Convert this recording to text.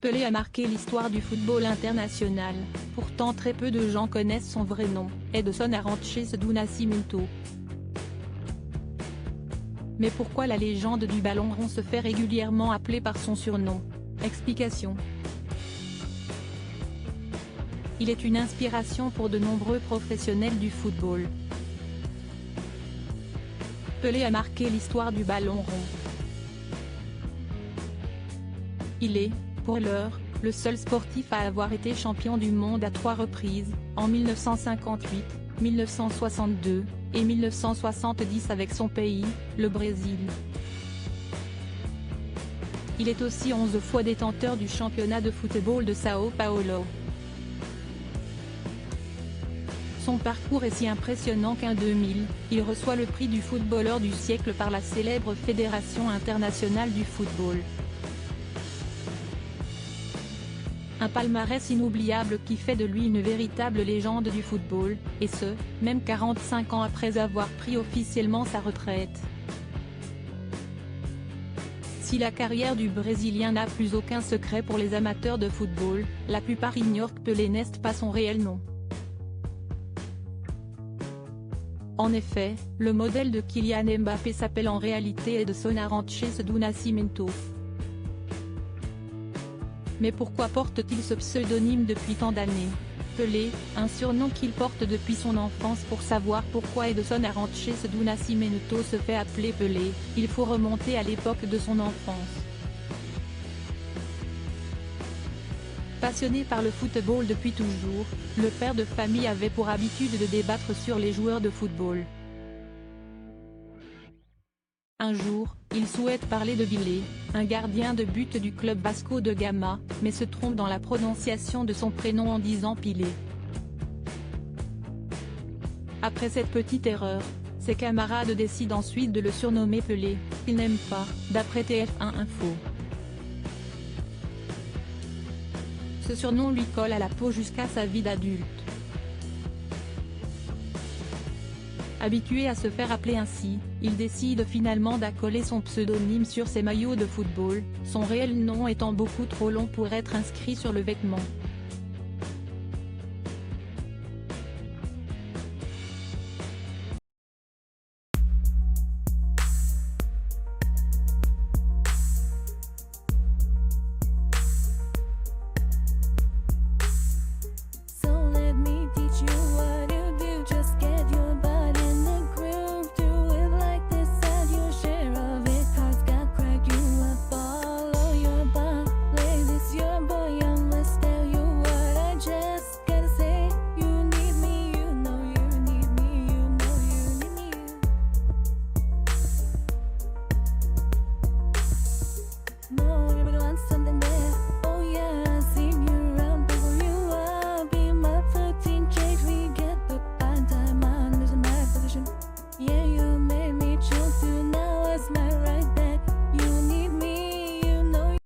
Pelé a marqué l'histoire du football international, pourtant très peu de gens connaissent son vrai nom, Edson Arantes do Nascimento. Mais pourquoi la légende du ballon rond se fait régulièrement appeler par son surnom? Explication. Il est une inspiration pour de nombreux professionnels du football. Pelé a marqué l'histoire du ballon rond. Il est, pour l'heure, le seul sportif à avoir été champion du monde à 3 reprises, en 1958, 1962, et 1970 avec son pays, le Brésil. Il est aussi 11 fois détenteur du championnat de football de São Paulo. Son parcours est si impressionnant qu'en 2000, il reçoit le prix du footballeur du siècle par la célèbre Fédération internationale du football. Un palmarès inoubliable qui fait de lui une véritable légende du football, et ce, même 45 ans après avoir pris officiellement sa retraite. Si la carrière du Brésilien n'a plus aucun secret pour les amateurs de football, la plupart ignorent que Pelé n'est pas son réel nom. En effet, le modèle de Kylian Mbappé s'appelle en réalité Edson Arantes do Nascimento. Mais pourquoi porte-t-il ce pseudonyme depuis tant d'années? Pelé, un surnom qu'il porte depuis son enfance. Pour savoir pourquoi Edson Arantes do Nascimento se fait appeler Pelé, il faut remonter à l'époque de son enfance. Passionné par le football depuis toujours, le père de famille avait pour habitude de débattre sur les joueurs de football. Un jour, il souhaite parler de Pelé, un gardien de but du club Vasco da Gama, mais se trompe dans la prononciation de son prénom en disant Pelé. Après cette petite erreur, ses camarades décident ensuite de le surnommer Pelé, qu'il n'aime pas, d'après TF1 Info. Ce surnom lui colle à la peau jusqu'à sa vie d'adulte. Habitué à se faire appeler ainsi, il décide finalement d'accoler son pseudonyme sur ses maillots de football, son réel nom étant beaucoup trop long pour être inscrit sur le vêtement.